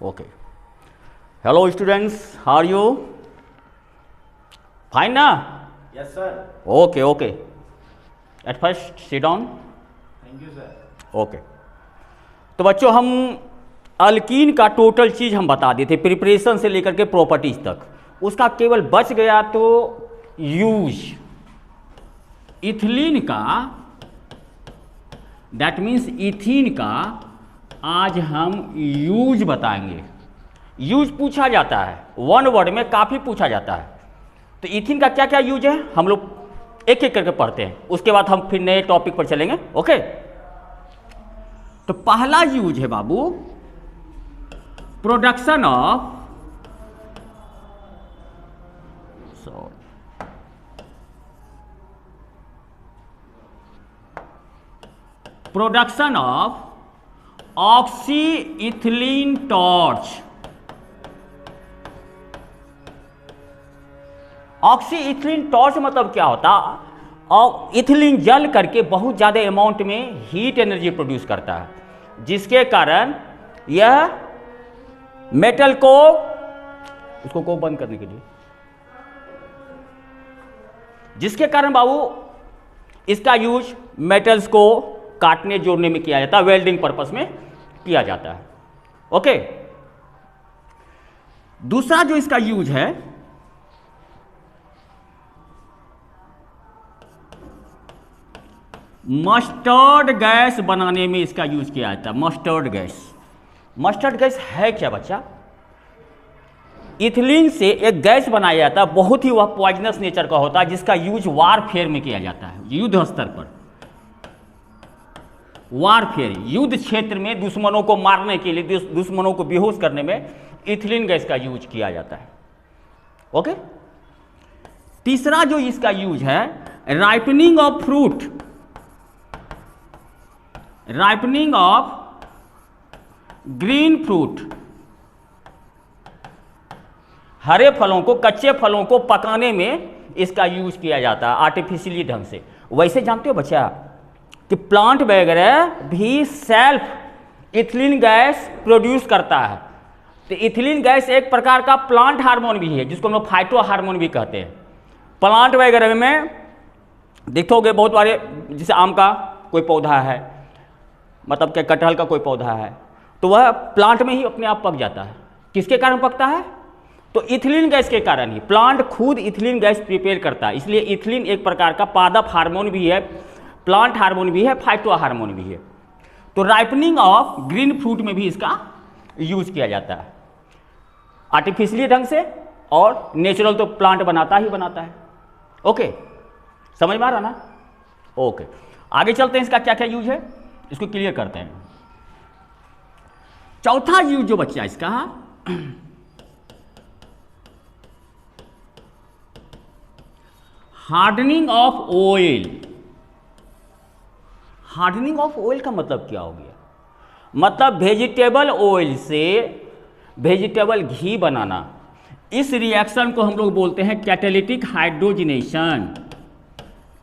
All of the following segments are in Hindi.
Okay. Hello students, how are you? Fine na? Yes, sir. Okay, okay. At first sit down. Thank you, sir. Okay. तो बच्चों हम अल्कीन का टोटल चीज़ हम बता दिए थे, प्रिपरेशन से लेकर के प्रॉपर्टीज तक। उसका केवल बच गया तो यूज। इथिलीन का, दैट मीन्स इथीन का आज हम यूज बताएंगे। यूज पूछा जाता है, वन वर्ड में काफ़ी पूछा जाता है। तो इथिन का क्या क्या यूज है हम लोग एक एक करके पढ़ते हैं, उसके बाद हम फिर नए टॉपिक पर चलेंगे। ओके, तो पहला यूज है बाबू production of oxy ethylene torch. Oxy ethylene torch मतलब क्या होता? और इथिलीन जल करके बहुत ज़्यादा अमाउंट में हीट एनर्जी प्रोड्यूस करता है, जिसके कारण यह मेटल को, उसको बंद करने के लिए, जिसके कारण बाबू इसका यूज मेटल्स को काटने जोड़ने में किया जाता है, वेल्डिंग पर्पस में किया जाता है। ओके, दूसरा जो इसका यूज है मस्टर्ड गैस बनाने में इसका यूज किया जाता है। मस्टर्ड गैस, मस्टर्ड गैस है क्या बच्चा? इथिलीन से एक गैस बनाया जाता है, बहुत ही वह पॉइजनस नेचर का होता है, जिसका यूज वारफेयर में किया जाता है। युद्ध स्तर पर वारफेयर, युद्ध क्षेत्र में दुश्मनों को मारने के लिए, दुश्मनों को बेहोश करने में इथिलीन गैस का यूज किया जाता है। ओके, तीसरा जो इसका यूज है ripening of fruit, ripening of green fruit, हरे फलों को, कच्चे फलों को पकाने में इसका यूज किया जाता है आर्टिफिशियली ढंग से। वैसे जानते हो बच्चा कि प्लांट वगैरह भी सेल्फ इथिलीन गैस प्रोड्यूस करता है। तो इथिलीन गैस एक प्रकार का प्लांट हार्मोन भी है, जिसको हम लोग फाइटो हार्मोन भी कहते हैं। प्लांट वगैरह में देखोगे बहुत सारे, जैसे आम का कोई पौधा है, मतलब क्या कटहल का कोई पौधा है, तो वह प्लांट में ही अपने आप पक जाता है। किसके कारण पकता है? तो इथिलीन गैस के कारण ही। प्लांट खुद इथिलीन गैस प्रिपेयर करता है, इसलिए इथिलीन एक प्रकार का पादप हार्मोन भी है, प्लांट हार्मोन भी है, फाइटो हार्मोन भी है। तो राइपनिंग ऑफ ग्रीन फ्रूट में भी इसका यूज किया जाता है आर्टिफिशियली ढंग से, और नेचुरल तो प्लांट बनाता ही बनाता है। ओके, समझ में आ रहा ना? ओके, आगे चलते हैं, इसका क्या क्या यूज है इसको क्लियर करते हैं। चौथा यूज जो बच्चा इसका hardening of oil. Hardening of oil का मतलब क्या हो गया? मतलब वेजिटेबल ऑयल से वेजिटेबल घी बनाना। इस रिएक्शन को हम लोग बोलते हैं कैटालिटिक हाइड्रोजिनेशन।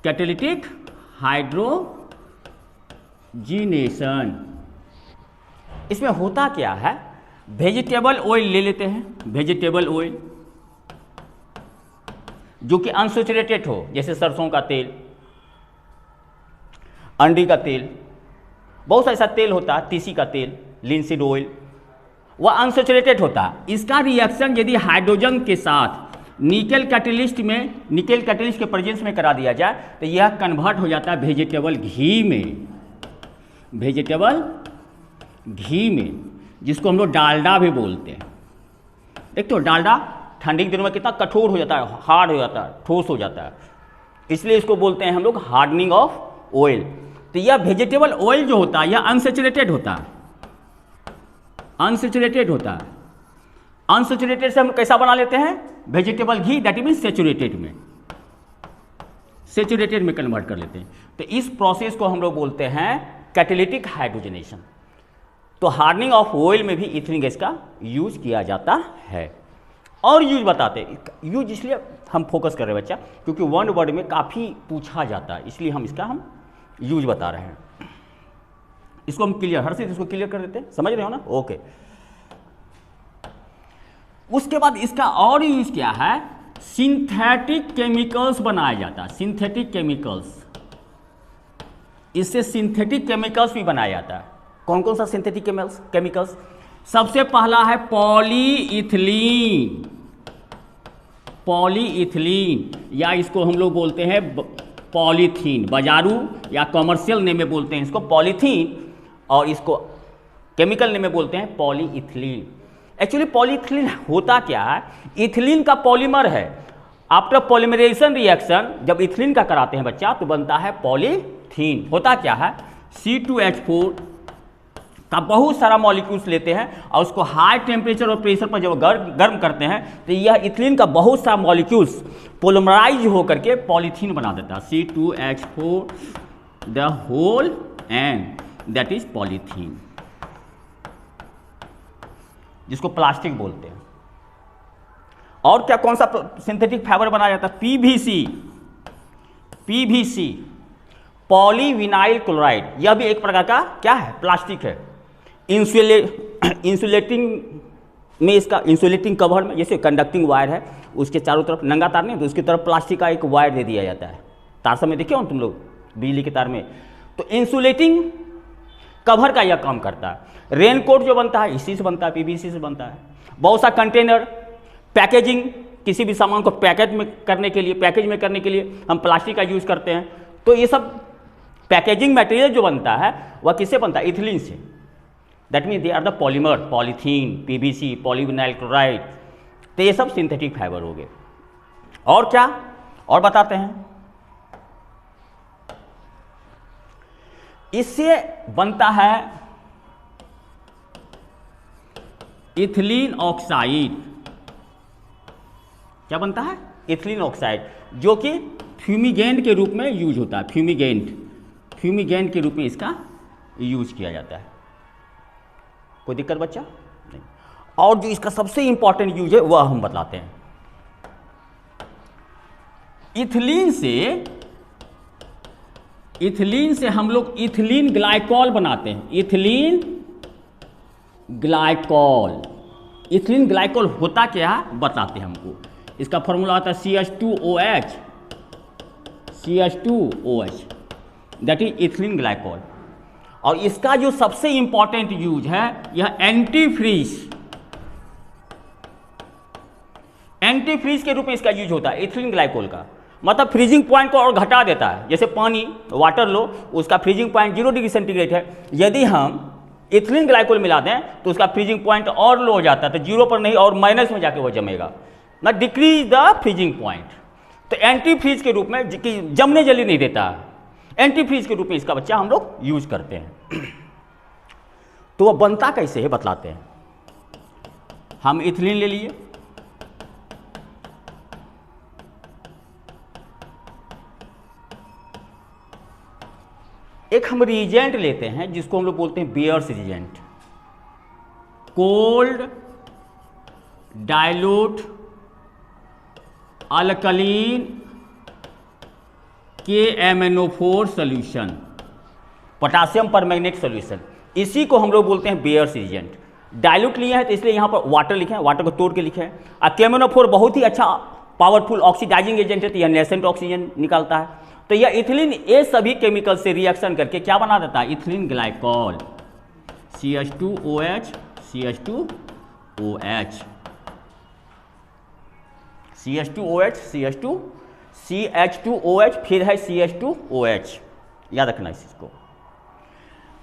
Catalytic hydrogenation. इसमें होता क्या है, वेजिटेबल ऑयल ले लेते हैं, वेजिटेबल ऑयल जो कि अनसैचुरेटेड हो, जैसे सरसों का तेल, अंडी का तेल, बहुत सा ऐसा तेल होता है, तीसी का तेल, लिंसीड ऑयल, वह अनसैचुरेटेड होता है। इसका रिएक्शन यदि हाइड्रोजन के साथ निकेल कैटलिस्ट में, निकेल कैटलिस्ट के प्रेजेंस में करा दिया जाए तो यह कन्वर्ट हो जाता है वेजिटेबल घी में, वेजिटेबल घी में, जिसको हम लोग डालडा भी बोलते हैं। देखते हो डालडा ठंडी के दिनों में कितना कठोर हो जाता है, हार्ड हो जाता है, ठोस हो जाता है, इसलिए इसको बोलते हैं हम लोग हार्डनिंग ऑफ ऑयल। तो यह वेजिटेबल ऑयल जो होता है यह अनसैचुरेटेड होता है, अनसैचुरेटेड होता है। अनसैचुरेटेड से हम कैसा बना लेते हैं? Vegetable ghee, that means saturated में, सैचुरेटेड में कन्वर्ट कर लेते हैं। तो इस प्रोसेस को हम लोग बोलते हैं कैटालिटिक हाइड्रोजनेशन। तो हार्डनिंग ऑफ ऑयल में भी इथिलीन गैस का यूज किया जाता है। और यूज बताते हैं, यूज इसलिए हम फोकस कर रहे हैं बच्चा, क्योंकि वन वर्ड में काफ़ी पूछा जाता है, इसलिए हम इसका यूज बता रहे हैं। इसको हम क्लियर, हर चीज इसको क्लियर कर देते हैं, समझ रहे हो ना? ओके, उसके बाद इसका और यूज क्या है, सिंथेटिक केमिकल्स बनाया जाता है, सिंथेटिक केमिकल्स, इससे सिंथेटिक केमिकल्स भी बनाया जाता है। कौन कौन सा सिंथेटिक केमिकल्स? सबसे पहला है पॉलीइथिलीन, पॉलीइथिलीन या इसको हम लोग बोलते हैं पॉलीथीन, बाजारू या कॉमर्शियल नेम में बोलते हैं इसको पॉलीथीन, और इसको केमिकल नेम में बोलते हैं पॉलीइथिलीन। एक्चुअली पॉलीइथिलीन होता क्या है, इथिलीन का पॉलीमर है। आफ्टर पॉलीमराइजेशन रिएक्शन जब इथिलीन का कराते हैं बच्चा तो बनता है पॉलीथीन। होता क्या है, C2H4 का बहुत सारा मॉलिक्यूल्स लेते हैं और उसको हाई टेम्परेचर और प्रेशर पर जब गर्म करते हैं तो यह इथिलीन का बहुत सारा मॉलिक्यूल्स पोलिमराइज होकर के पॉलीथीन बना देता है, C2H4 the whole and that is polythene, जिसको प्लास्टिक बोलते हैं। और क्या कौन सा सिंथेटिक फाइबर बनाया जाता है, पीवीसी, पॉलीविनाइल क्लोराइड, यह भी एक प्रकार का क्या है, प्लास्टिक है। इंसुलेटिंग में इसका इंसुलेटिंग कवर में जैसे कंडक्टिंग वायर है उसके चारों तरफ नंगा तार नहीं तो उसकी तरफ प्लास्टिक का एक वायर दे दिया जाता है। तार सब में देखे हो तुम लोग बिजली के तार में, तो इंसुलेटिंग कवर का यह काम करता है। रेनकोट जो बनता है इसी से बनता है, पीवीसी से बनता है। बहुत सा कंटेनर, पैकेजिंग, किसी भी सामान को पैकेज में करने के लिए हम प्लास्टिक का यूज करते हैं। तो ये सब पैकेजिंग मटेरियल जो बनता है वह किससे बनता है, इथिलीन से। That mean they are the polymer, polythene, PVC, polyvinyl chloride. तो ये सब सिंथेटिक फाइबर हो गए। और क्या और बताते हैं, इससे बनता है इथिलीन ऑक्साइड। क्या बनता है, इथिलीन ऑक्साइड, जो कि फ्यूमिगेंट के रूप में यूज होता है। फ्यूमिगेंट के रूप में इसका यूज किया जाता है। कोई दिक्कत बच्चा नहीं। और जो इसका सबसे इंपॉर्टेंट यूज है वह हम बताते हैं। इथिलीन से हम लोग इथिलीन ग्लाइकॉल बनाते हैं। इथिलीन ग्लाइकॉल होता क्या है बताते हैं हमको। इसका फॉर्मूला आता है CH2OH, that is ethylene glycol. और इसका जो सबसे इंपॉर्टेंट यूज है यह एंटीफ्रीज के रूप में इसका यूज होता है इथिलीन ग्लाइकॉल का। मतलब फ्रीजिंग पॉइंट को और घटा देता है। जैसे पानी, वाटर लो, उसका फ्रीजिंग पॉइंट 0 डिग्री सेंटीग्रेड है, यदि हम इथिलीन ग्लाइकॉल मिला दें तो उसका फ्रीजिंग पॉइंट और लो हो जाता है, तो 0 पर नहीं और माइनस में जाके वो जमेगा, ना डिक्रीज द फ्रीजिंग पॉइंट। तो एंटीफ्रीज के रूप में जमने जल्दी नहीं देता, एंटीफ्रीज के रूप में इसका बच्चा हम लोग यूज करते हैं। तो वह बनता कैसे है बतलाते हैं। हम इथिलीन ले लिए, एक हम रिएजेंट लेते हैं जिसको हम लोग बोलते हैं bears reagent, cold dilute alkaline KMnO4 solution, potassium permanganate solution, इसी को हम लोग बोलते हैं बेयर्स रिएजेंट। डाइल्यूट लिए हैं तो इसलिए यहाँ पर वाटर लिखे हैं, वाटर को तोड़ के लिखे हैं। और KMnO4 बहुत ही अच्छा पावरफुल ऑक्सीडाइजिंग एजेंट है, तो यह नेसेंट ऑक्सीजन निकालता है। तो यह इथिलीन ये सभी केमिकल से रिएक्शन करके क्या बना देता है, ethylene glycol, CH2OH, CH2OH, CH2OH, फिर है CH2OH। याद रखना इसको।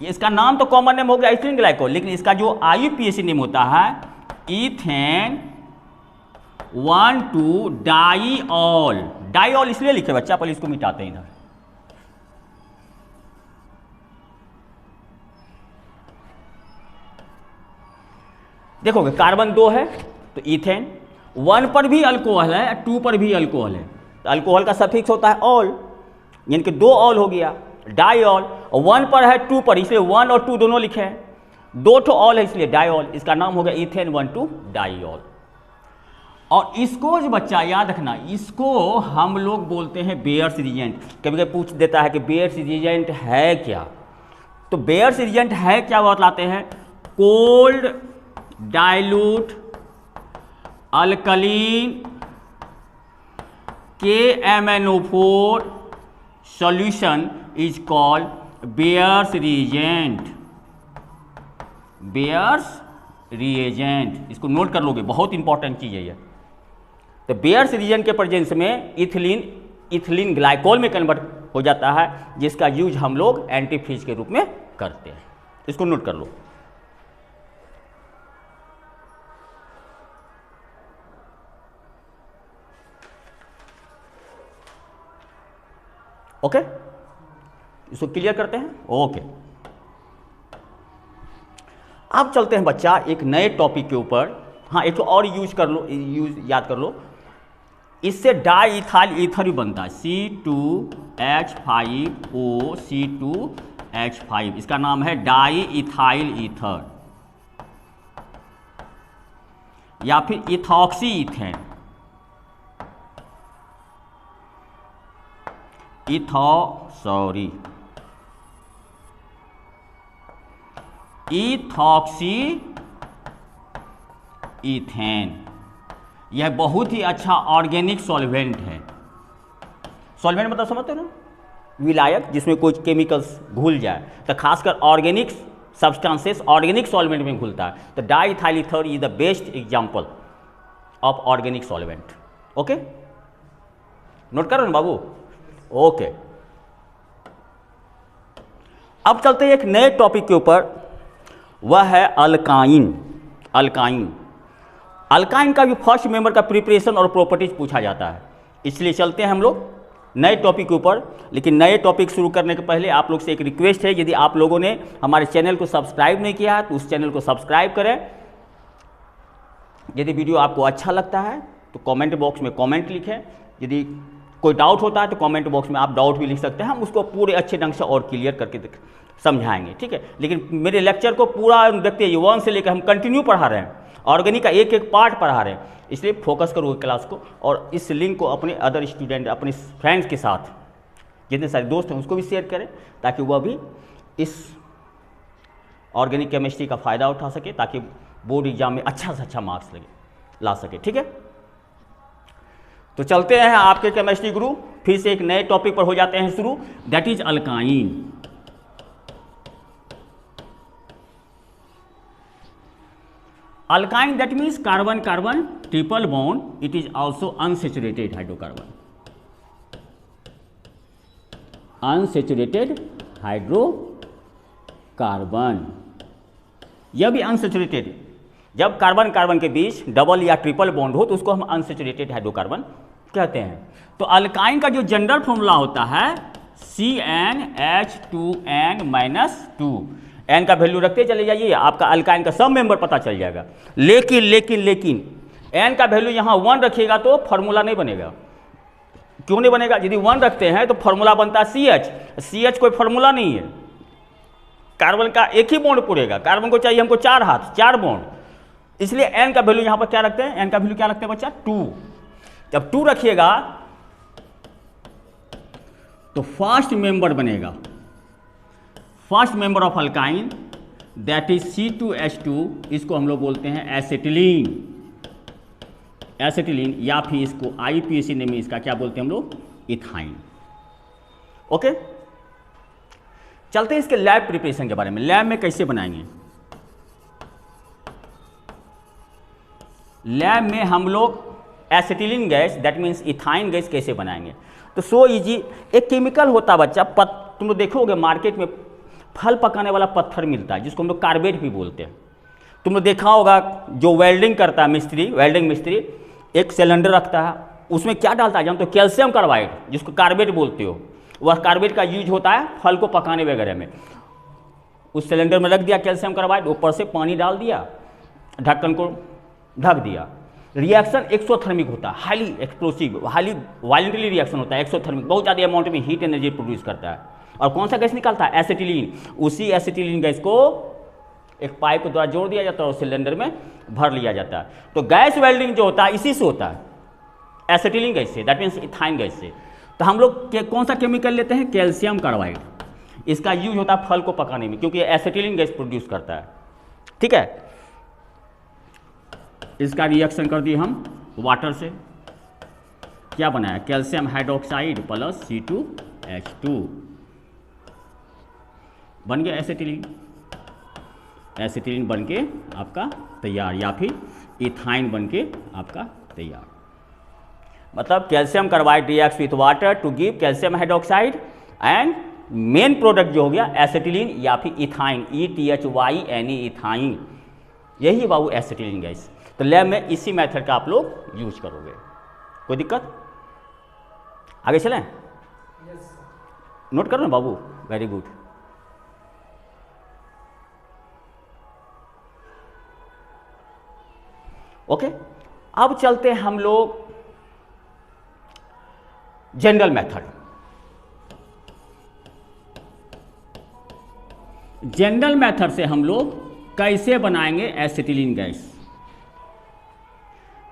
ये इसका नाम तो कॉमन नेम हो गया इथिलीन ग्लाइकॉल, लेकिन इसका जो IUPAC नेम होता है इथेन 1,2 डाइऑल। डाइऑल इसलिए लिखे बच्चा, पहले इसको मिटाते हैं इधर। देखोगे कार्बन 2 है तो इथेन, 1 पर भी अल्कोहल है, 2 पर भी अल्कोहल है, तो अल्कोहल का सफिक्स होता है ऑल, यानी कि 2 ऑल हो गया, डाइऑल। 1 पर है 2 पर, इसलिए 1 और 2 दोनों लिखे हैं। 2 ठो ऑल है इसलिए डाइऑल, इसका नाम हो गया इथेन 1,2 डाइऑल। और इसको जो बच्चा याद रखना, इसको हम लोग बोलते हैं बेयर्स रिएजेंट। कभी कभी पूछ देता है कि बेयर्स रिएजेंट है क्या, तो बेयर्स रिएजेंट है क्या वो बतलाते हैं, cold dilute alkaline KMnO4 solution is called Bayer's reagent। Bayer's reagent इसको नोट कर लोगे, बहुत इंपॉर्टेंट चीज है ये। तो बेयर्स रीजेंट के प्रेजेंस में इथिलीन ग्लाइकोल में कन्वर्ट हो जाता है, जिसका यूज हम लोग एंटीफ्रीज के रूप में करते हैं। इसको नोट कर लो। ओके, इसको क्लियर करते हैं। ओके, अब चलते हैं बच्चा एक नए टॉपिक के ऊपर। हाँ, एक तो और यूज कर लो, यूज याद कर लो। इससे डाई इथाइल ईथर भी बनता है, C2H5O C2H5, इसका नाम है डाई इथाइल ईथर या फिर इथॉक्सी ईथेन, इथॉक्सी ईथेन। यह बहुत ही अच्छा ऑर्गेनिक सॉल्वेंट है। सॉल्वेंट मतलब समझते हो ना, विलायक जिसमें कोई केमिकल्स घुल जाए, तो खासकर ऑर्गेनिक सब्सटेंसेस ऑर्गेनिक सॉल्वेंट में घुलता है। तो diethyl ether is the best example of organic solvent. Okay, note करो ना बाबू। ओके, अब चलते हैं एक नए टॉपिक के ऊपर, वह है अल्काइन। अल्काइन का भी फर्स्ट मेंबर का प्रिपरेशन और प्रॉपर्टीज पूछा जाता है, इसलिए चलते हैं हम लोग नए टॉपिक के ऊपर। लेकिन नए टॉपिक शुरू करने के पहले आप लोग से एक रिक्वेस्ट है, यदि आप लोगों ने हमारे चैनल को सब्सक्राइब नहीं किया है तो उस चैनल को सब्सक्राइब करें। यदि वीडियो आपको अच्छा लगता है तो कमेंट बॉक्स में कमेंट लिखें। यदि कोई डाउट होता है तो कमेंट बॉक्स में आप डाउट भी लिख सकते हैं, हम उसको पूरे अच्छे ढंग से और क्लियर करके समझाएंगे, ठीक है। लेकिन मेरे लेक्चर को पूरा देखते हैं, 1 से लेकर हम कंटिन्यू पढ़ा रहे हैं, ऑर्गेनिक का एक एक पार्ट पढ़ा रहे हैं, इसलिए फोकस करो क्लास को। और इस लिंक को अपने अदर स्टूडेंट, अपने फ्रेंड्स के साथ, जितने सारे दोस्त हैं उसको भी शेयर करें, ताकि वह भी इस ऑर्गेनिक केमिस्ट्री का फ़ायदा उठा सके, ताकि बोर्ड एग्जाम में अच्छा से अच्छा मार्क्स ला सके, ठीक है। तो चलते हैं आपके केमिस्ट्री गुरु, फिर से एक नए टॉपिक पर हो जाते हैं शुरू, that is alkyne. Alkyne that means carbon carbon triple bond, it is also unsaturated hydrocarbon, unsaturated hydrocarbon, यह भी अनसेचुरेटेड। जब कार्बन कार्बन के बीच डबल या ट्रिपल बॉन्ड हो तो उसको हम अनसेचुरेटेड हाइड्रोकार्बन कहते हैं। तो अल्काइन का जो जनरल फॉर्मूला होता है CnH2n-2, एन का वैल्यू रखते चले जाइए, आपका अल्काइन का सब मेंबर पता चल जाएगा। लेकिन एन का वैल्यू यहाँ 1 रखिएगा तो फॉर्मूला नहीं बनेगा। क्यों नहीं बनेगा? यदि 1 रखते हैं तो फॉर्मूला बनता है CH कोई फॉर्मूला नहीं है, कार्बन का एक ही बॉन्ड पूरेगा, कार्बन को चाहिए हमको 4 हाथ 4 बॉन्ड, इसलिए एन का वैल्यू यहाँ पर क्या रखते हैं, एन का वैल्यू क्या रखते हैं बच्चा 2। जब 2 रखिएगा तो फर्स्ट मेंबर बनेगा, first member of alkyne that is C2H2, इसको हम लोग बोलते हैं एसिटिलीन, या फिर इसको IUPAC नेम में इसका क्या बोलते हैं हम लोग, इथाइन। ओके, चलते हैं इसके लैब प्रिपरेशन के बारे में, लैब में कैसे बनाएंगे। लैब में हम लोग acetylene gas that means ethyne gas कैसे बनाएंगे। तो सो इजी, एक केमिकल होता बच्चा, तुम लोग देखोगे मार्केट में फल पकाने वाला पत्थर मिलता है जिसको हम लोग कार्बेट भी बोलते हैं। तुम लोग देखा होगा जो वेल्डिंग करता है मिस्त्री, वेल्डिंग मिस्त्री एक सिलेंडर रखता है, उसमें क्या डालता है जानते हो, कैल्शियम कार्बाइड, जिसको कार्बेट बोलते हो। वह कार्बेट का यूज होता है फल को पकाने वगैरह में। उस सिलेंडर में रख दिया कैल्शियम कार्बाइड, ऊपर से पानी डाल दिया, ढक्कन को ढक दिया। रिएक्शन एक्सोथर्मिक होता है, highly explosive, highly violently reaction होता है, एक्सोथर्मिक, बहुत ज़्यादा अमाउंट में हीट एनर्जी प्रोड्यूस करता है। और कौन सा गैस निकालता है, एसिटिलीन। उसी एसिटिलीन गैस को एक पाइप के द्वारा जोड़ दिया जाता है और सिलेंडर में भर लिया जाता है। तो गैस वेल्डिंग जो होता है इसी से होता है, एसिटिलीन गैस से, दैट मीन्स इथाइन गैस से। तो हम लोग कौन सा केमिकल लेते हैं, कैल्शियम कार्बाइड, इसका यूज होता है फल को पकाने में, क्योंकि एसिटिलीन गैस प्रोड्यूस करता है, ठीक है। इसका रिएक्शन कर दिए हम वाटर से, क्या बनाया, कैल्शियम हाइड्रोक्साइड प्लस C2H2 बन गया एसिटिलीन। एसिटिलीन बन के आपका तैयार, या फिर इथाइन बन के आपका तैयार। मतलब calcium carbide reacts with water to give calcium hydroxide and main product जो हो गया एसिटिलीन या फिर इथाइन, ETHYNE इथाइन, यही बाबू एसिटिलीन गैस। तो लैब में इसी मेथड का आप लोग यूज करोगे। कोई दिक्कत? आगे चलें? नोट करो ना बाबू, वेरी गुड। ओके, अब चलते हैं हम लोग जनरल मेथड। जनरल मेथड से हम लोग कैसे बनाएंगे एसिटिलीन गैस।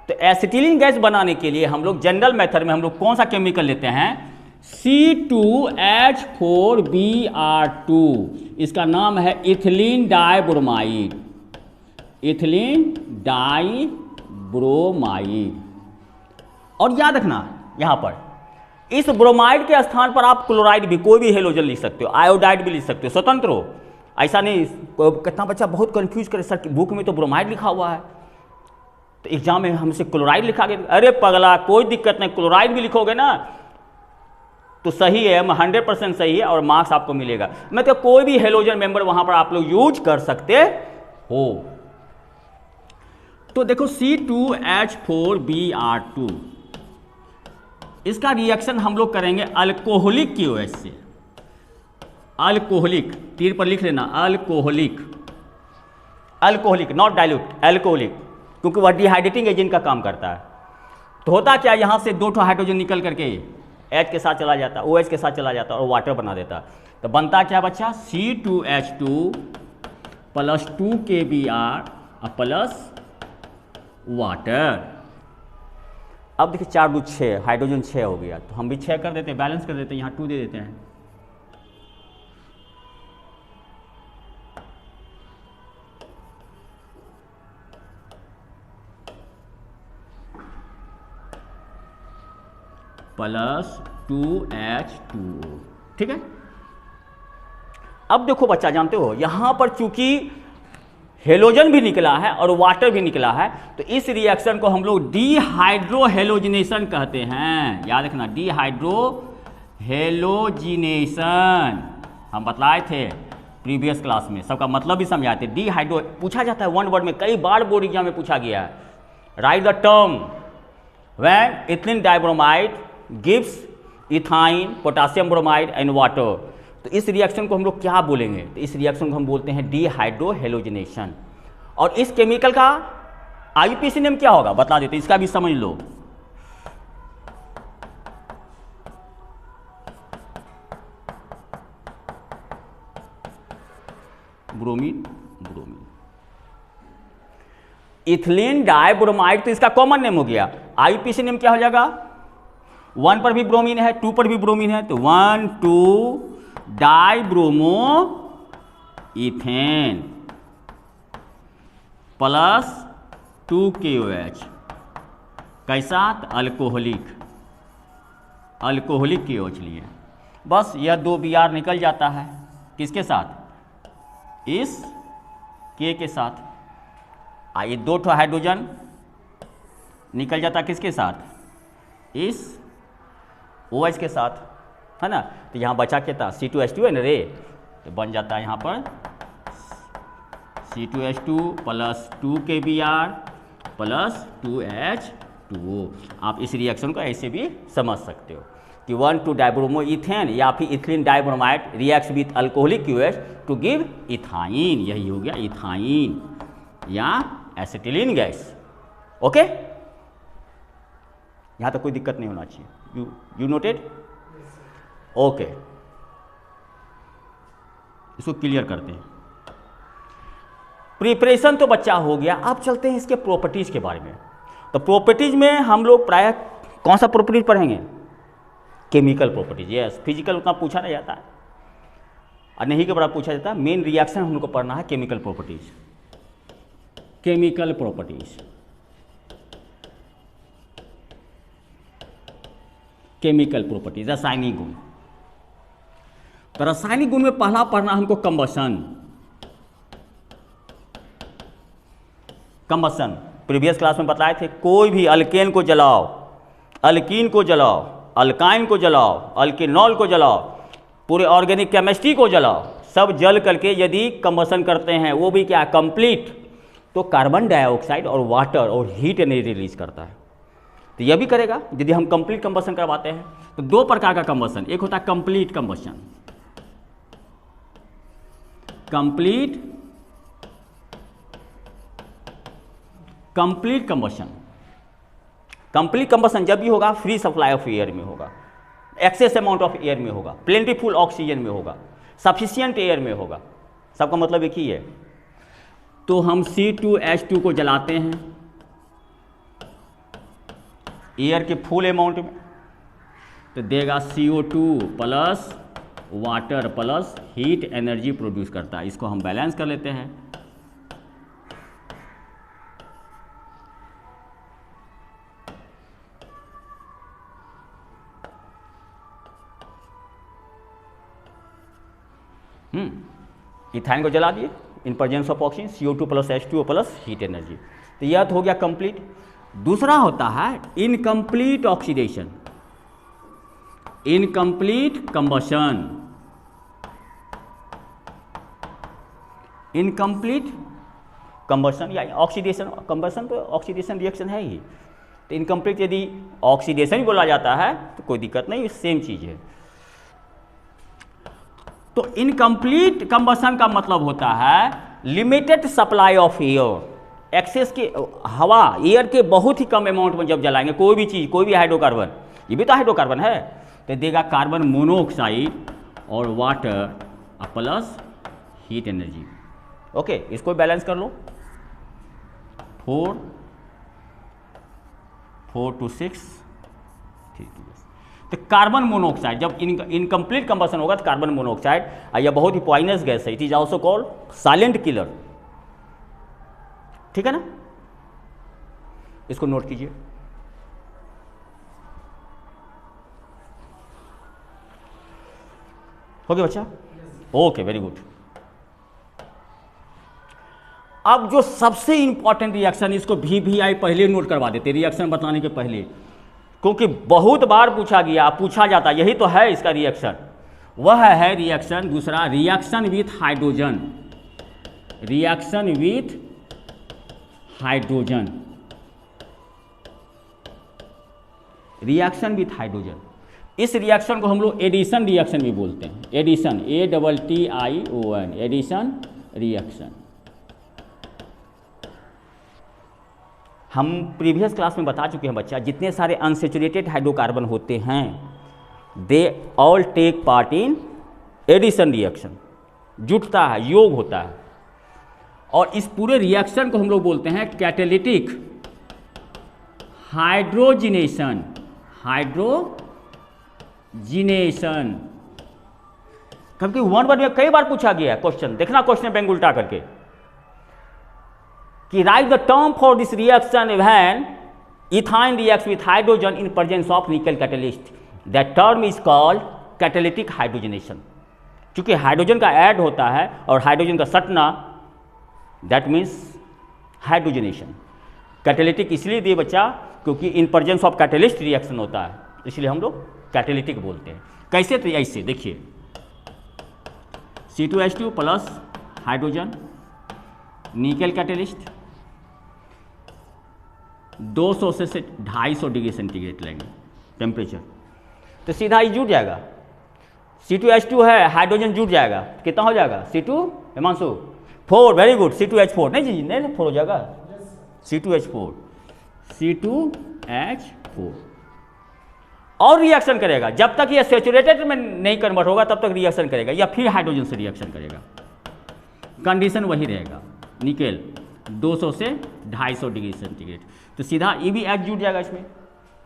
तो एसिटिलीन गैस बनाने के लिए हम लोग जनरल मेथड में हम लोग कौन सा केमिकल लेते हैं, C2H4Br2, इसका नाम है इथिलीन डाइब्रोमाइड, इथिलीन डाइब्रोमाइड। और याद रखना यहां पर इस ब्रोमाइड के स्थान पर आप क्लोराइड भी, कोई भी हेलोजन लिख सकते हो, आयोडाइड भी लिख सकते हो, स्वतंत्र हो। ऐसा नहीं, कितना बच्चा बहुत कंफ्यूज करे, सर बुक में तो ब्रोमाइड लिखा हुआ है, तो एग्जाम में हमसे क्लोराइड लिखा गया। अरे पगला, कोई दिक्कत नहीं, क्लोराइड भी लिखोगे ना तो सही है, 100% सही है और मार्क्स आपको मिलेगा। मतलब कोई भी हेलोजन मेंबर वहां पर आप लोग यूज कर सकते हो। तो देखो C2H4Br2, इसका रिएक्शन हम लोग करेंगे अल्कोहलिक की OH से। अल्कोहलिक, तीर पर लिख लेना, alcoholic, alcoholic not dilute, alcoholic, क्योंकि वह डिहाइड्रेटिंग एजेंट का काम करता है। तो होता क्या, यहां से 2 हाइड्रोजन निकल करके H के साथ चला जाता, OH के साथ चला जाता और वाटर बना देता। तो बनता क्या बच्चा, C2H2 plus 2KBr plus water. अब देखिए 4 2 6, हाइड्रोजन 6 हो गया, तो हम भी 6 कर देते हैं, बैलेंस कर देते हैं, यहाँ 2 दे देते हैं। प्लस 2H2O, ठीक है। अब देखो बच्चा, जानते हो यहां पर चूंकि हेलोजन भी निकला है और वाटर भी निकला है, तो इस रिएक्शन को हम लोग डीहाइड्रोहेलोजिनेशन कहते हैं। याद रखना, डीहाइड्रोहेलोजिनेशन हम बतलाए थे प्रीवियस क्लास में, सबका मतलब भी समझाए थे। डीहाइड्रो पूछा जाता है 1 वर्ड में, कई बार बोर्ड एग्जाम में पूछा गया है। Right the term when ethylene dibromide gives ethyne, potassium bromide and water. तो इस रिएक्शन को हम लोग क्या बोलेंगे, तो इस रिएक्शन को हम बोलते हैं डीहाइड्रोहेलोजिनेशन। और इस केमिकल का आईयूपीएसी नेम क्या होगा बता देते, इसका भी समझ लो। ब्रोमीन, ब्रोमीन, इथिलीन डाइब्रोमाइड, तो इसका कॉमन नेम हो गया। आईयूपीएसी नेम क्या हो जाएगा, 1 पर भी ब्रोमीन है, 2 पर भी ब्रोमीन है, तो 1,2 डाइब्रोमो इथेन प्लस 2KOH, कैसा, अल्कोहलिक, अल्कोहलिक KOH लिए। बस यह 2 Br निकल जाता है, किसके साथ, इस K के साथ। ये 2 हाइड्रोजन निकल जाता किसके साथ, इस OH के साथ, है ना। तो यहाँ बचा क्या था, C2H2 है ना रे, तो बन जाता है यहाँ पर C2H2 plus 2KBr plus 2H2O। आप इस रिएक्शन को ऐसे भी समझ सकते हो कि 1,2 डाइब्रोमो इथेन या फिर ethylene dibromide reacts with alcoholic OH to give ethyne. यही हो गया इथाइन या एसिटिलीन गैस। ओके, यहाँ तक कोई दिक्कत नहीं होना चाहिए। You noted? ओके, इसको क्लियर करते हैं। प्रिपरेशन तो बच्चा हो गया, अब चलते हैं इसके प्रॉपर्टीज के बारे में। तो प्रॉपर्टीज में हम लोग प्राय कौन सा प्रॉपर्टीज पढ़ेंगे, केमिकल प्रॉपर्टीज। यस, फिजिकल उतना पूछा नहीं जाता है और नहीं के बड़ा पूछा जाता है। मेन रिएक्शन हम लोग को पढ़ना है chemical properties, chemical properties. Chemical properties, रासायनिक गुण। तो रासायनिक गुण में पहला पढ़ना हमको कंबशन। कंबशन प्रीवियस क्लास में बताए थे, कोई भी अल्केन को जलाओ, अल्कीन को जलाओ, अल्काइन को जलाओ, अल्केनॉल को जलाओ, पूरे ऑर्गेनिक केमिस्ट्री को जलाओ, सब जल करके यदि कंबशन करते हैं, वो भी क्या कंप्लीट, तो कार्बन डाइऑक्साइड और वाटर और हीट एनर्जी रिलीज करता है। तो यह भी करेगा यदि हम कंप्लीट कंबशन करवाते हैं। तो दो प्रकार का कंबशन, एक होता है complete combustion, complete combustion. Complete combustion जब भी होगा फ्री सप्लाई ऑफ एयर में होगा, एक्सेस अमाउंट ऑफ एयर में होगा, प्लेंटीफुल ऑक्सीजन में होगा, सफिशिएंट एयर में होगा। सबका मतलब एक ही है। तो हम C2H2 को जलाते हैं एयर के फुल अमाउंट में, तो देगा CO2 plus water plus heat energy produce करता है। इसको हम बैलेंस कर लेते हैं। इथाइन को जला दिए in presence of oxygen, CO2 plus H2O plus heat energy. तो यह तो हो गया कंप्लीट। दूसरा होता है incomplete oxidation, incomplete combustion. Incomplete combustion या ऑक्सीडेशन, कंबशन तो ऑक्सीडेशन रिएक्शन है ही। तो इनकम्प्लीट यदि ऑक्सीडेशन ही बोला जाता है तो कोई दिक्कत नहीं, सेम चीज़ है। तो इनकम्प्लीट कंबशन का मतलब होता है limited supply of air, excess के हवा एयर के बहुत ही कम अमाउंट में जब जलाएंगे कोई भी चीज़, कोई भी हाइड्रोकार्बन, ये भी तो हाइड्रोकार्बन है, तो देगा कार्बन मोनोऑक्साइड और water plus heat energy. Okay, इसको बैलेंस कर लो। 4 to 6 3 to 6। तो कार्बन मोनोऑक्साइड जब इनकम्प्लीट कंबशन होगा तो कार्बन मोनोऑक्साइड, यह बहुत ही पॉइजनस गैस है, it is also called silent killer. ठीक है ना, इसको नोट कीजिए। हो गया बच्चा? Okay, very good. अब जो सबसे इंपॉर्टेंट रिएक्शन, इसको VVI पहले नोट करवा देते रिएक्शन बताने के पहले, क्योंकि बहुत बार पूछा जाता, यही तो है इसका रिएक्शन। वह है रिएक्शन दूसरा, reaction with hydrogen, reaction with hydrogen, reaction with hydrogen. इस रिएक्शन को हम लोग एडिशन रिएक्शन भी बोलते हैं, एडिशन, ADDION, एडिशन रिएक्शन। हम प्रीवियस क्लास में बता चुके हैं बच्चा, जितने सारे अनसेचुरेटेड हाइड्रोकार्बन होते हैं they all take part in addition reaction, जुटता है, योग होता है। और इस पूरे रिएक्शन को हम लोग बोलते हैं कैटालिटिक हाइड्रोजिनेशन, हाइड्रोजिनेशन। क्योंकि 1 वर्ड में कई बार पूछा गया क्वेश्चन, देखना क्वेश्चन बैंक उल्टा करके, कि right the term for this reaction when ethyne reacts with hydrogen in presence of निकल catalyst, that term is called catalytic hydrogenation. क्योंकि हाइड्रोजन का ऐड होता है और हाइड्रोजन का सटना, दैट मीन्स हाइड्रोजनेशन। कैटालिटिक इसलिए दिए बच्चा क्योंकि in presence of catalyst reaction होता है, इसलिए हम लोग कैटालिटिक बोलते हैं। कैसे? तो ऐसे देखिए, C2H2 प्लस हाइड्रोजन, निकल कैटलिस्ट, 200 से 250 डिग्री सेंटीग्रेड लेंगे टेम्परेचर, तो सीधा ही जुट जाएगा। C2H2 है, हाइड्रोजन जुट जाएगा, कितना हो जाएगा? C2 Himanshu 4, very good, C2H4 नहीं जी, नहीं 4 हो जाएगा, C2H4, C2H4। और रिएक्शन करेगा, जब तक ये सैचुरेटेड में नहीं कन्वर्ट होगा तब तक रिएक्शन करेगा, या फिर हाइड्रोजन से रिएक्शन करेगा, कंडीशन वही रहेगा। निकेल 200 से 250 डिग्री सेंटीग्रेड, तो सीधा ये भी H जुट जाएगा, इसमें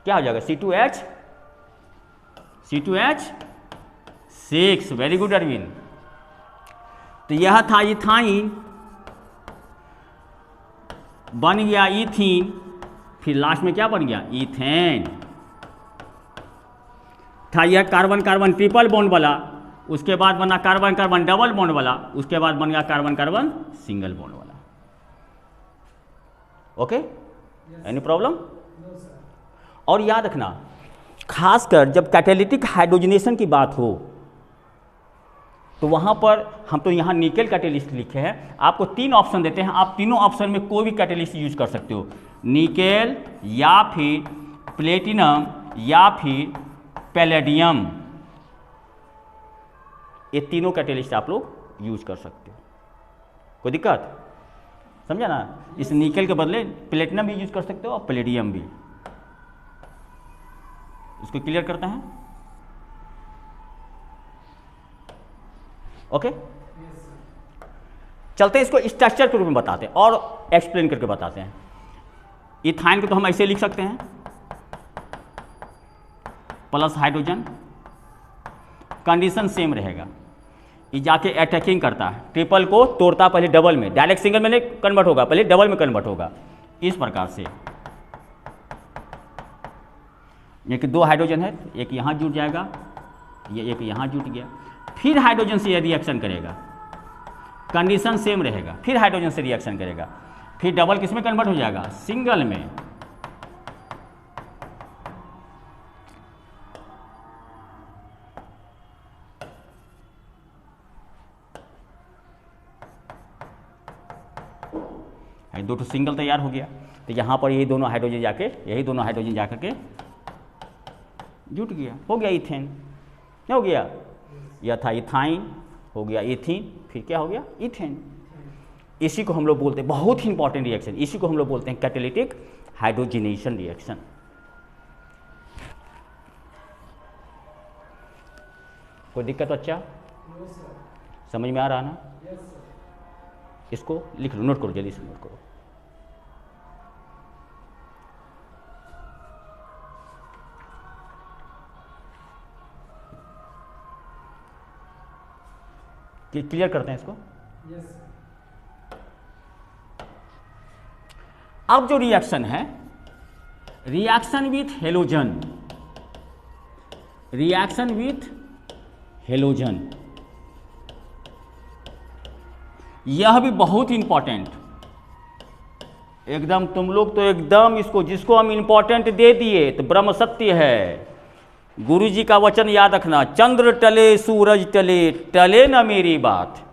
क्या हो जाएगा? C2H6, very good Arvind. तो यह था इथाइन, बन गया इथीन, फिर लास्ट में क्या बन गया? इथेन। था यह कार्बन कार्बन ट्रिपल बॉन्ड वाला, उसके बाद बना कार्बन कार्बन डबल बॉन्ड वाला, उसके बाद बन गया कार्बन कार्बन सिंगल बॉन्ड वाला। Okay, any problem? और याद रखना, खासकर जब कैटालिटिक हाइड्रोजनेशन की बात हो तो वहाँ पर हम तो यहाँ निकेल कैटेलिस्ट लिखे हैं, आपको 3 ऑप्शन देते हैं, आप तीनों ऑप्शन में कोई भी कैटेलिस्ट यूज कर सकते हो, निकेल या फिर प्लेटिनम या फिर पैलेडियम, ये तीनों कैटेलिस्ट आप लोग यूज कर सकते हो। कोई दिक्कत? समझा ना? इस निकेल के बदले प्लेटिनम भी यूज कर सकते हो और पैलेडियम भी। इसको क्लियर करते हैं? ओके, चलते हैं इसको स्ट्रक्चर के रूप में बताते हैं और एक्सप्लेन करके बताते हैं। इथाइन को तो हम ऐसे लिख सकते हैं, प्लस हाइड्रोजन, कंडीशन सेम रहेगा, ये जाके अटैकिंग करता है, ट्रिपल को तोड़ता पहले डबल में, डायरेक्ट सिंगल में नहीं कन्वर्ट होगा, पहले डबल में कन्वर्ट होगा। इस प्रकार से ये कि 2 हाइड्रोजन है, एक यहाँ जुट जाएगा, ये एक यहाँ जुट गया, फिर हाइड्रोजन से ये रिएक्शन करेगा, कंडीशन सेम रहेगा, फिर हाइड्रोजन से रिएक्शन करेगा, फिर डबल किस में कन्वर्ट हो जाएगा? सिंगल में। दो तो सिंगल तैयार हो गया, तो यहाँ पर यही दोनों हाइड्रोजन जाकर के जुट गया, हो गया इथेन। क्या हो गया? यह था इथाइन, हो गया इथीन, फिर क्या हो गया? इथेन। इसी को हम लोग बोलते हैं, बहुत ही इंपॉर्टेंट रिएक्शन, इसी को हम लोग बोलते हैं कैटालिटिक हाइड्रोजनेशन रिएक्शन। कोई दिक्कत बच्चा? समझ में आ रहा ना? इसको लिख लो, नोट करो, जल्दी से नोट करो। क्लियर करते हैं इसको। अब जो रिएक्शन है, reaction with halogen, reaction with halogen, यह भी बहुत इंपॉर्टेंट, एकदम तुम लोग तो एकदम इसको, जिसको हम इंपॉर्टेंट दे दिए तो ब्रह्म सत्य है। गुरु जी का वचन याद रखना, चंद्र टले सूरज टले, टले न मेरी बात।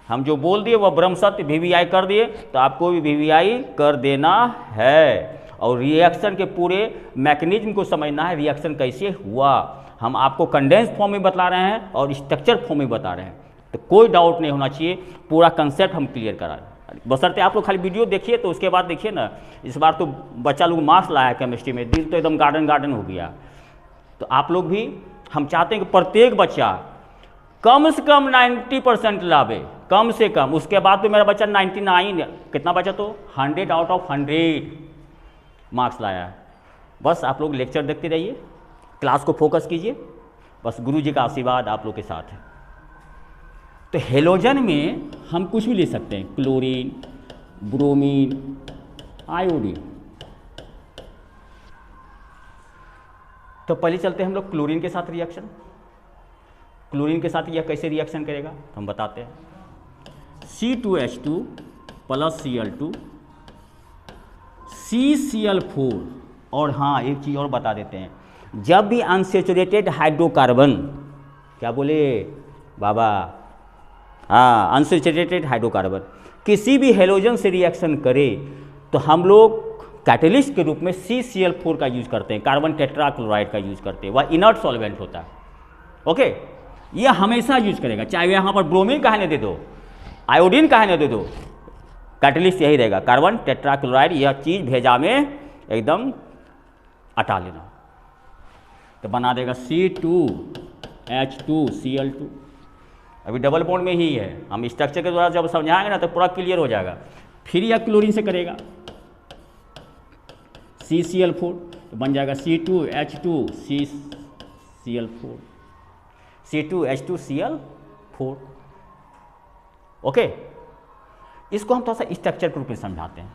हम जो बोल दिए वह ब्रह्म सत्य, वीवीआई कर दिए तो आपको भी वीवीआई कर देना है। और रिएक्शन के पूरे मैकेनिज्म को समझना है, रिएक्शन कैसे हुआ। हम आपको कंडेंस फॉर्म में बता रहे हैं और स्ट्रक्चर फॉर्म में बता रहे हैं, तो कोई डाउट नहीं होना चाहिए, पूरा कंसेप्ट हम क्लियर करा रहे हैं। बशर्ते आप लोग खाली वीडियो देखिए, तो उसके बाद देखिए ना, इस बार तो बच्चा लोग मार्क्स लाया केमिस्ट्री में, दिल तो एकदम गार्डन गार्डन हो गया। तो आप लोग भी, हम चाहते हैं कि प्रत्येक बच्चा कम से कम 90% लावे, कम से कम। उसके बाद तो मेरा बच्चा 99, कितना बचा तो 100 आउट ऑफ 100 मार्क्स लाया है। बस आप लोग लेक्चर देखते रहिए, क्लास को फोकस कीजिए, बस गुरु जी का आशीर्वाद आप लोग के साथ है। तो हेलोजन में हम कुछ भी ले सकते हैं, क्लोरीन, ब्रोमीन, आयोडीन। तो पहले चलते हैं हम लोग क्लोरीन के साथ रिएक्शन। क्लोरीन के साथ यह कैसे रिएक्शन करेगा हम बताते हैं। C2H2 plus Cl2 CCl4। और हाँ, एक चीज़ और बता देते हैं, जब भी अनसेचुरेटेड हाइड्रोकार्बन, क्या बोले बाबा, हाँ, अनसेचुरेटेड हाइड्रोकार्बन किसी भी हेलोजन से रिएक्शन करे तो हम लोग कैटेलिस्ट के रूप में CCl4 का यूज करते हैं, कार्बन टेट्राक्लोराइड का यूज करते हैं, वह इनर्ट सॉल्वेंट होता है। ओके, ये हमेशा यूज करेगा, चाहे यहाँ पर ब्रोमीन काहे न दे दो, आयोडीन काहे न दे दो, कैटेलिस्ट यही रहेगा, कार्बन टेट्राक्लोराइड। यह चीज़ भेजा में एकदम हटा लेना, तो बना देगा C2H2Cl2। अभी डबल बॉन्ड में ही है, हम स्ट्रक्चर के द्वारा जब समझाएंगे ना तो पूरा क्लियर हो जाएगा। फिर यह क्लोरीन से करेगा CCl4, तो बन जाएगा C2H2CCl4, C2H2Cl4। ओके, इसको हम थोड़ा सा स्ट्रक्चर के रूप में समझाते हैं।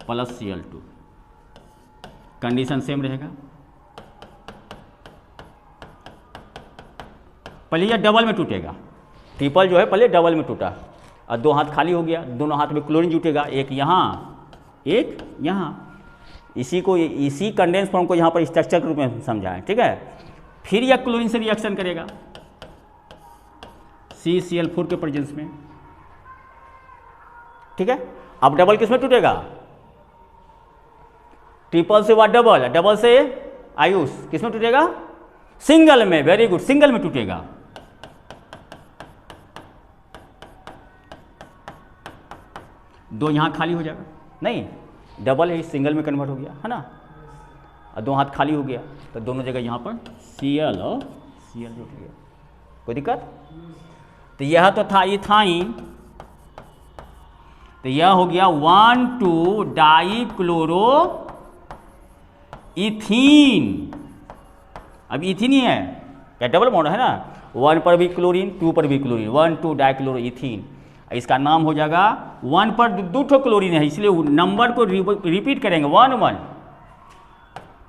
प्लस Cl2, कंडीशन सेम रहेगा। पहले यह डबल में टूटेगा, ट्रिपल जो है पहले डबल में टूटा और दो हाथ खाली हो गया, दोनों हाथ में क्लोरीन जुटेगा, एक यहाँ एक यहाँ। इसी कंडेंस फॉर्म को यहाँ पर स्ट्रक्चर के रूप में समझाएं, ठीक है। फिर यह क्लोरीन से रिएक्शन करेगा CCl4 के प्रेजेंस में, ठीक है। अब डबल किस में टूटेगा, ट्रिपल से हुआ डबल, डबल से आयुष किस में टूटेगा, सिंगल में। वेरी गुड, सिंगल में टूटेगा। दो यहां खाली हो जाएगा, नहीं डबल है सिंगल में कन्वर्ट हो गया, है ना। और दो हाथ खाली हो गया तो दोनों जगह यहां पर Cl और Cl जुट गया। कोई दिक्कत? तो यह तो था इथाइन, तो यह हो गया 1,2 डाइक्लोरो इथीन। अब इथीन ही है क्या, डबल बॉन्ड है ना, 1 पर भी क्लोरीन 2 पर भी क्लोरीन, 1,2 डाइक्लोरो इथीन। इसका नाम हो जाएगा, 1 पर 2 ठो क्लोरीन है इसलिए नंबर को रिपीट करेंगे 1 1,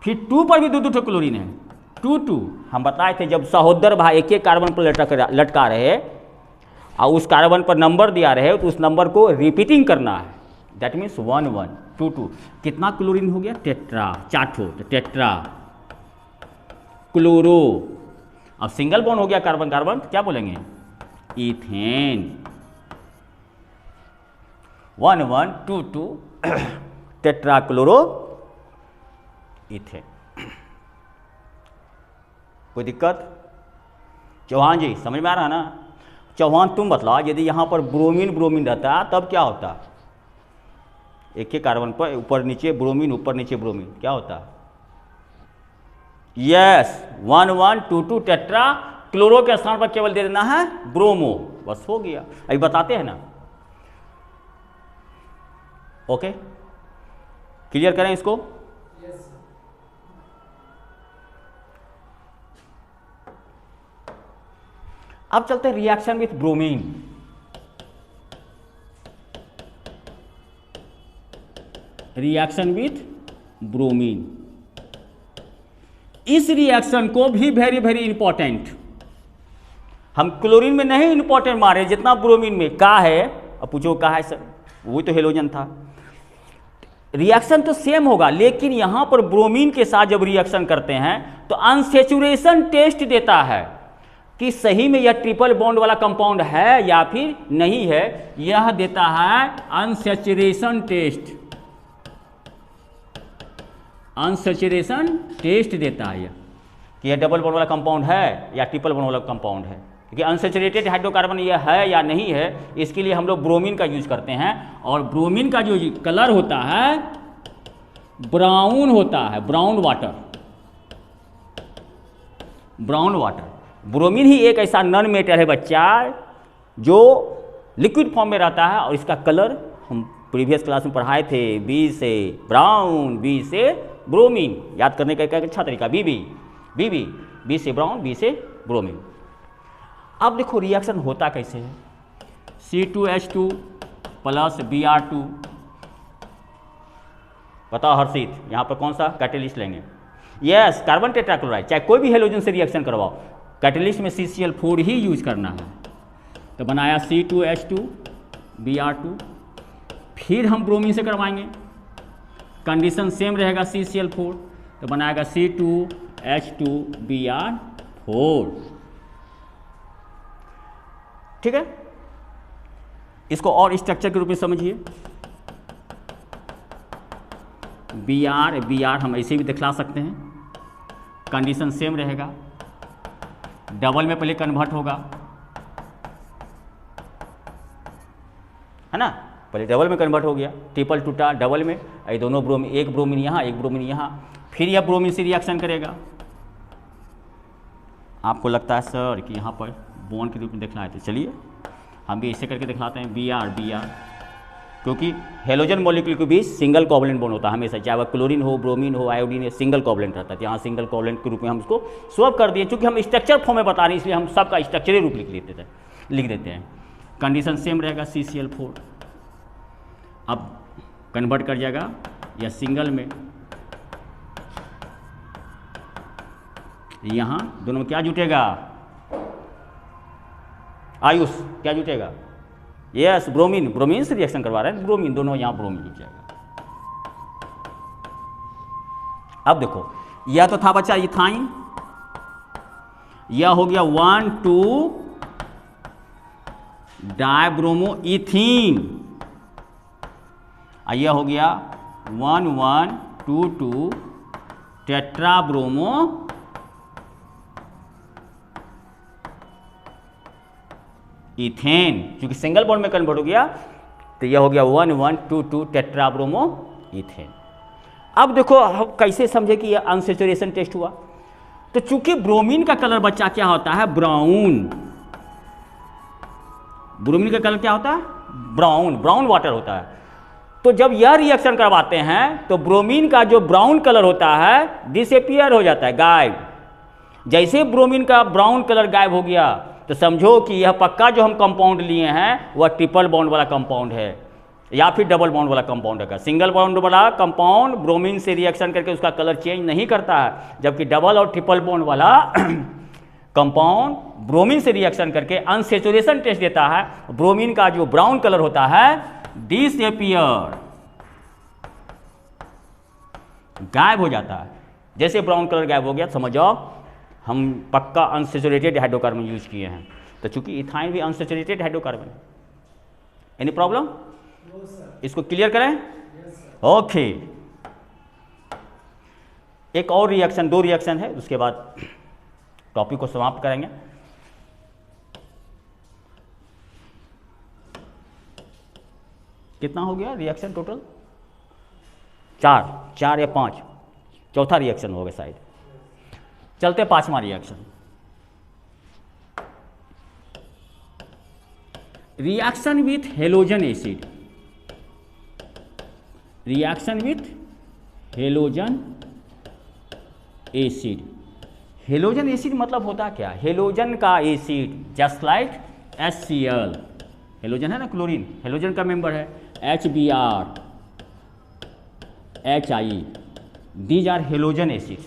फिर 2 पर भी 2 ठो क्लोरीन है 2 2। हम बताए थे जब सहोदर भाई एक कार्बन पर लटका रहे और उस कार्बन पर नंबर दिया रहे तो उस नंबर को रिपीटिंग करना है, दैट मीन्स 1 1 2 2। कितना क्लोरीन हो गया, टेट्रा, 4 ठो, तो टेट्रा क्लोरो। अब सिंगल बॉन्ड हो गया कार्बन कार्बन, तो क्या बोलेंगे, इथेन। 1 1 2 2 tetra chloro ethane. कोई दिक्कत? चौहान जी समझ में आ रहा ना? चौहान तुम बतलाओ, यदि यहाँ पर ब्रोमीन ब्रोमीन रहता तब क्या होता, एक ही कार्बन पर ऊपर नीचे ब्रोमीन ऊपर नीचे ब्रोमीन, क्या होता? यस, 1 1 2 2 टेट्रा क्लोरो के स्थान पर केवल दे देना है ब्रोमो, बस हो गया। अभी बताते हैं ना, ओके क्लियर करें इसको। अब चलते हैं reaction with bromine. Reaction with bromine, इस रिएक्शन को भी वेरी वेरी इंपॉर्टेंट, हम क्लोरीन में नहीं इंपॉर्टेंट मारे जितना ब्रोमीन में। का है, अब पूछो का है सर, वो तो हेलोजन था। रिएक्शन तो सेम होगा, लेकिन यहां पर ब्रोमीन के साथ जब रिएक्शन करते हैं तो अनसैचुरेशन टेस्ट देता है कि सही में यह ट्रिपल बॉन्ड वाला कंपाउंड है या फिर नहीं है, यह देता है अनसैचुरेशन टेस्ट। अनसैचुरेशन टेस्ट देता है यह कि यह डबल बॉन्ड वाला कंपाउंड है या ट्रिपल बॉन्ड वाला कंपाउंड है, क्योंकि अनसैचुरेटेड हाइड्रोकार्बन यह है या नहीं है, इसके लिए हम लोग ब्रोमीन का यूज करते हैं। और ब्रोमीन का जो कलर होता है ब्राउन होता है, brown water. Brown water, bromine ही एक ऐसा नॉन मेटल है बच्चा जो लिक्विड फॉर्म में रहता है, और इसका कलर हम प्रीवियस क्लास में पढ़ाए थे, बी से ब्राउन, बी से ब्रोमीन। याद करने का एक अच्छा तरीका, बी से ब्राउन, बी से ब्रोमीन। अब देखो रिएक्शन होता कैसे है, C2H2 प्लस Br2। बताओ हर्षित, यहाँ पर कौन सा कैटेलिस्ट लेंगे? Yes, carbon tetrachloride. चाहे कोई भी हेलोजन से रिएक्शन करवाओ, कैटेलिस्ट में CCl4 ही यूज करना है। तो बनाया C2H2 Br2, फिर हम ब्रोमीन से करवाएंगे, कंडीशन सेम रहेगा CCl4, तो बनाएगा C2H2 Br4। ठीक है, इसको और स्ट्रक्चर के रूप में समझिए। Br हम ऐसे भी दिखला सकते हैं, कंडीशन सेम रहेगा, डबल में पहले कन्वर्ट होगा, है ना, पहले डबल में कन्वर्ट हो गया, ट्रिपल टूटा डबल में, ये दोनों ब्रोमीन, एक ब्रोमीन यहाँ एक ब्रोमीन यहाँ, फिर यह ब्रोमीन से रिएक्शन करेगा। आपको लगता है सर कि यहाँ पर बॉन्ड के रूप में दिखलाए थे, चलिए हम भी ऐसे करके दिखलाते हैं Br, क्योंकि हेलोजन मॉलिक्यूल के बीच सिंगल कोवलेंट बॉन्ड होता है हमेशा, चाहे वह क्लोरीन हो, ब्रोमीन हो, आयोडीन हो, सिंगल कोवलेंट रहता है। यहाँ सिंगल कोवलेंट के रूप में हम इसको स्वैप कर दिए, चूंकि हम स्ट्रक्चर फॉर्म में बता रहे हैं इसलिए हम सबका स्ट्रक्चरल रूप लिख देते हैं। कंडीशन सेम रहेगा CCl4। अब कन्वर्ट कर जाएगा या सिंगल में, यहाँ दोनों में क्या जुटेगा, आयुष क्या जुटेगा, यस ब्रोमीन, ब्रोमीन से रिएक्शन करवा रहे हैं, ब्रोमीन, दोनों यहाँ ब्रोमीन जुट जाएगा। अब देखो यह तो था बच्चा इथाइन, यह हो गया 1,2 डाइब्रोमो इथीन, यह हो गया 1,1,2,2 टेट्राब्रोमो इथेन, क्योंकि सिंगल बॉन्ड में कन्वर्ट हो गया तो यह हो गया 1,1,2,2 टेट्राब्रोमो इथेन। अब देखो हम कैसे समझे कि यह अनसैचुरेशन टेस्ट हुआ, तो चूंकि ब्रोमीन का कलर बच्चा क्या होता है, ब्राउन, ब्रोमीन का कलर क्या होता है, ब्राउन, ब्राउन वाटर होता है। तो जब यह रिएक्शन करवाते हैं तो ब्रोमीन का जो ब्राउन कलर होता है डिसअपीयर हो जाता है, गायब। जैसे ब्रोमीन का ब्राउन कलर गायब हो गया तो समझो कि यह पक्का जो हम कंपाउंड लिए हैं वह ट्रिपल बॉन्ड वाला कंपाउंड है या फिर डबल बॉन्ड वाला कंपाउंड है। सिंगल बॉन्ड वाला कंपाउंड ब्रोमीन से रिएक्शन करके उसका कलर चेंज नहीं करता है, जबकि डबल और ट्रिपल बॉन्ड वाला कंपाउंड ब्रोमीन से रिएक्शन करके अनसैचुरेशन टेस्ट देता है। ब्रोमीन का जो ब्राउन कलर होता है डिसअपीयर, गायब हो जाता है। जैसे ब्राउन कलर गायब हो गया समझ जाओ हम पक्का अनसैचुरेटेड हाइड्रोकार्बन यूज किए हैं। तो चूंकि इथाइन भी अनसैचुरेटेड हाइड्रोकार्बन है। Any problem? इसको क्लियर करें? ओके। एक और रिएक्शन, 2 रिएक्शन है, उसके बाद टॉपिक को समाप्त करेंगे। कितना हो गया रिएक्शन टोटल? 4 या 5, चौथा रिएक्शन हो गया शायद। चलते 5वां reaction. Reaction with halogen acid, reaction with halogen acid. Halogen acid मतलब होता क्या? हेलोजन का acid, just like HCl, halogen है ना, क्लोरीन, हेलोजन का मेंबर है, HBr, HI, these are halogen acids.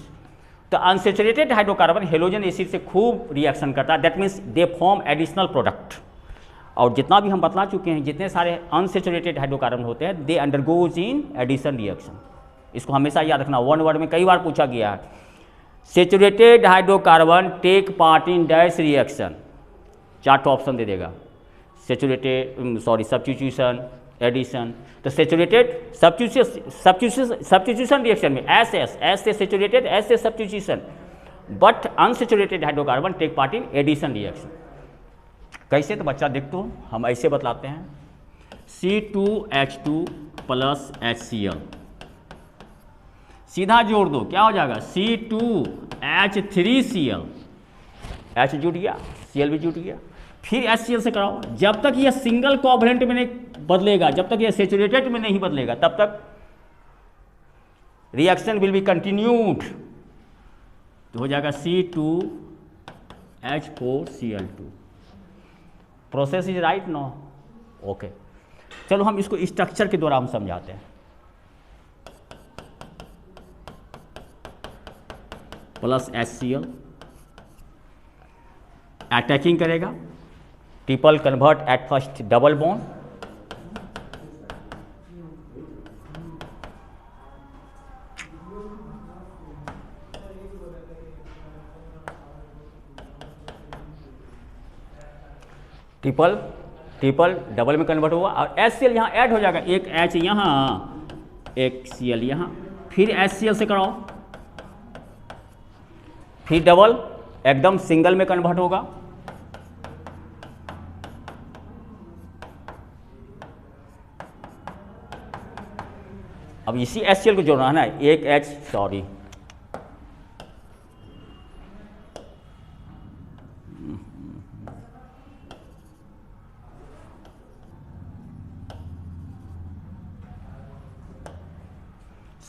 तो अनसैचुरेटेड हाइड्रोकार्बन हेलोजन एसिड से खूब रिएक्शन करता है, that means they form additional product. और जितना भी हम बतला चुके हैं, जितने सारे अनसैचुरेटेड हाइड्रोकार्बन होते हैं दे अंडरगोज इन एडिशन रिएक्शन। इसको हमेशा याद रखना, 1 वर्ड में कई बार पूछा गया है। Saturated hydrocarbon take part in dash reaction, 4 option दे देगा, सैचुरेटेड सब्स्टिट्यूशन, एडिशन। तो सैचुरेटेड सब्स्टिट्यूशन रिएक्शन में एस से सैचुरेटेड, एस से substitution, but unsaturated hydrocarbon take part in addition reaction. कैसे? तो बच्चा देख तो हम ऐसे बतलाते हैं, C2H2 प्लस HCl, सीधा जोड़ दो, क्या हो जाएगा, C2H3Cl, H जुट गया, Cl भी जुट गया, फिर HCl से कराओ। जब तक यह सिंगल कोवैलेंट में नहीं बदलेगा, जब तक यह सैचुरेटेड में नहीं बदलेगा, तब तक रिएक्शन विल बी कंटिन्यूड। तो हो जाएगा C2H4Cl2। Process is right no? Okay, चलो हम इसको स्ट्रक्चर के द्वारा हम समझाते हैं। प्लस HCl अटैकिंग करेगा, triple convert at first double bond, triple double में कन्वर्ट हुआ और HCl यहाँ ऐड हो जाएगा, एक H यहाँ, एक Cl यहाँ, फिर HCl से कराओ, फिर डबल एकदम सिंगल में कन्वर्ट होगा, अब इसी HCl को जोड़ना है ना, एक H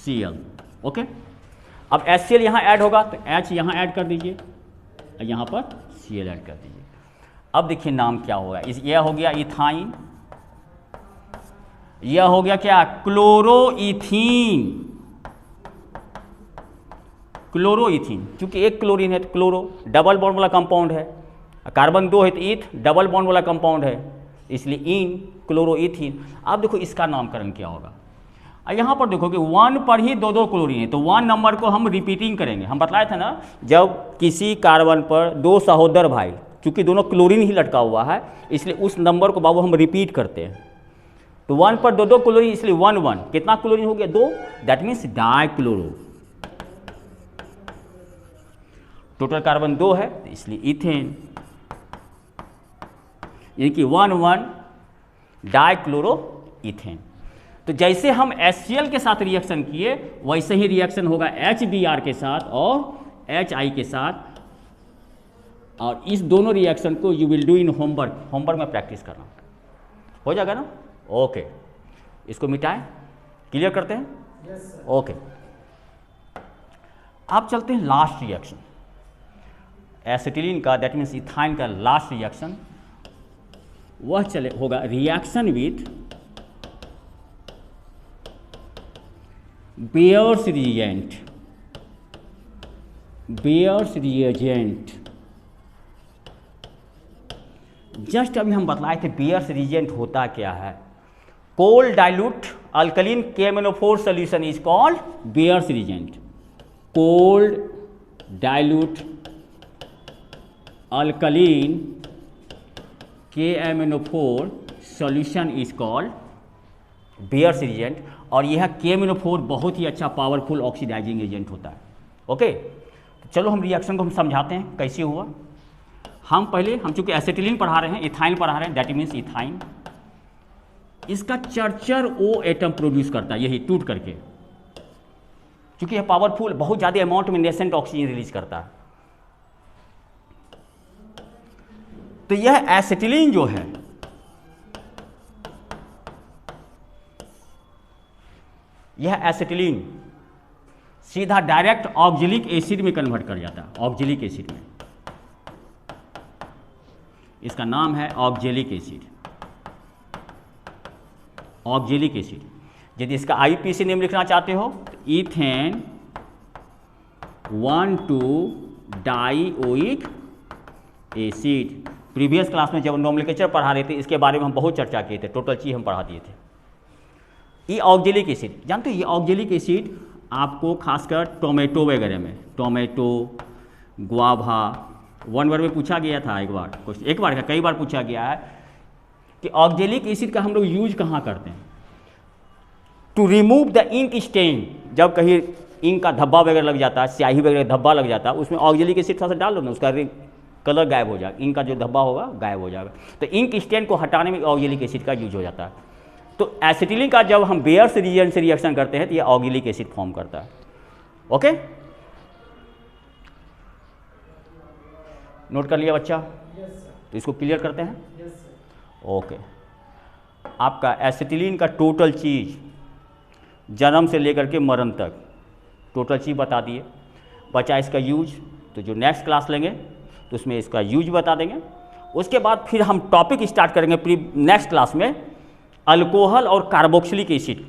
Cl, ओके। अब HCl यहाँ ऐड होगा तो H यहाँ ऐड कर दीजिए, यहाँ पर Cl ऐड कर दीजिए। अब देखिए नाम क्या होगा, यह हो गया इथाइन, यह हो गया क्या, क्लोरोईथीन। क्लोरोईथीन, क्योंकि एक क्लोरीन है तो क्लोरो डबल बॉन्ड वाला कंपाउंड है, कार्बन 2 है तो ईथ डबल बॉन्ड वाला कंपाउंड है, इसलिए इन क्लोरोईथीन। अब देखो इसका नामकरण क्या होगा। यहाँ पर देखो कि 1 पर ही 2 क्लोरीन है, तो 1 नंबर को हम रिपीटिंग करेंगे। हम बतलाए थे ना, जब किसी कार्बन पर 2 सहोदर भाई, चूंकि दोनों क्लोरीन ही लटका हुआ है, इसलिए उस नंबर को बाबू हम रिपीट करते हैं। तो 1 पर 2 क्लोरीन, इसलिए 1 1 कितना क्लोरीन हो गया, 2, that means dichloro. Total carbon 2 है तो इसलिए इथेन, यानी कि 1 1 डाइक्लोरो इथेन। तो जैसे हम HCl के साथ रिएक्शन किए वैसे ही रिएक्शन होगा HBr के साथ और HI के साथ। और इस दोनों रिएक्शन को you will do in homework में प्रैक्टिस करना, हो जाएगा ना। ओके, इसको मिटाएं, क्लियर करते हैं। ओके, अब चलते हैं लास्ट रिएक्शन, एसिटिलीन का, दैट मीन्स इथाइन का लास्ट रिएक्शन। वह चले होगा reaction with bears reagent. Bears reagent just अभी हम बतलाए थे बेयर्स रिएजेंट होता क्या है। Cold dilute alkaline KMnO4 solution is called bears reagent. Cold dilute alkaline KMnO4 solution is called bears reagent. और यह KMnO4 बहुत ही अच्छा पावरफुल ऑक्सीडाइजिंग एजेंट होता है। ओके, तो चलो हम रिएक्शन को हम समझाते हैं कैसे हुआ। हम चूंकि एसिटिलीन पढ़ा रहे हैं, इथाइन पढ़ा रहे हैं, दैट मीन्स इथाइन। इसका चर्चर O एटम प्रोड्यूस करता है, यही टूट करके, क्योंकि यह पावरफुल बहुत ज़्यादा अमाउंट में नेसेंट ऑक्सीजन रिलीज करता है। तो यह एसिटिलीन जो है, यह एसिटिलीन सीधा डायरेक्ट ऑक्जेलिक एसिड में कन्वर्ट कर जाता है, ऑक्जेलिक एसिड में। इसका नाम है ऑक्जेलिक एसिड। ऑक्जेलिक एसिड, यदि इसका IUPAC नेम लिखना चाहते हो तो इथेन 1,2-डाइओइक एसिड। प्रीवियस क्लास में जब नोमेनक्लेचर पढ़ा रहे थे इसके बारे में हम बहुत चर्चा किए थे, टोटल चीज हम पढ़ा दिए थे। ये ऑक्जेलिक एसिड, जानते हो ये ऑक्जेलिक एसिड आपको खासकर टोमेटो वगैरह में, टोमेटो, गुआवा, 1 बार में पूछा गया था, एक बार का कई बार पूछा गया है कि ऑक्जेलिक एसिड का हम लोग यूज कहाँ करते हैं। To remove the ink stain, जब कहीं इंक का धब्बा वगैरह लग जाता है, स्याही वगैरह धब्बा लग जाता है, उसमें ऑक्जेलिक एसिड थोड़ा सा डाल दो ना, उसका कलर गायब हो जाएगा, इंक का जो धब्बा होगा गायब हो जाएगा। तो इंक स्टेन को हटाने में ऑक्जेलिक एसिड का यूज हो जाता है। तो एसिटिलीन का जब हम बेयर्स रिएजेंट से रिएक्शन करते हैं तो ये ऑक्जेलिक एसिड फॉर्म करता है। ओके, नोट कर लिया बच्चा? तो इसको क्लियर करते हैं। ओके, आपका एसिटिलीन का टोटल चीज़ जन्म से लेकर के मरण तक टोटल चीज़ बता दिए। बचा इसका यूज, तो जो नेक्स्ट क्लास लेंगे तो उसमें इसका यूज बता देंगे। उसके बाद फिर हम टॉपिक स्टार्ट करेंगे नेक्स्ट क्लास में अल्कोहल और कार्बोक्सिलिक एसिड।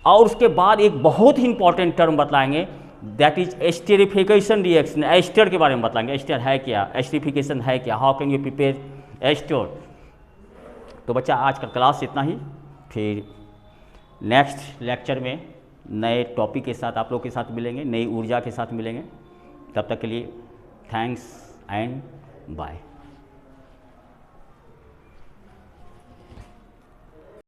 और उसके बाद एक बहुत ही इंपॉर्टेंट टर्म बताएंगे, that is esterification reaction. Ester के बारे में बताएंगे, एस्टर है क्या, एस्टेरिफिकेशन है क्या, how can you prepare ester. तो बच्चा आज का क्लास इतना ही, फिर नेक्स्ट लेक्चर में नए टॉपिक के साथ आप लोग के साथ मिलेंगे, नई ऊर्जा के साथ मिलेंगे। तब तक के लिए थैंक्स एंड बाय।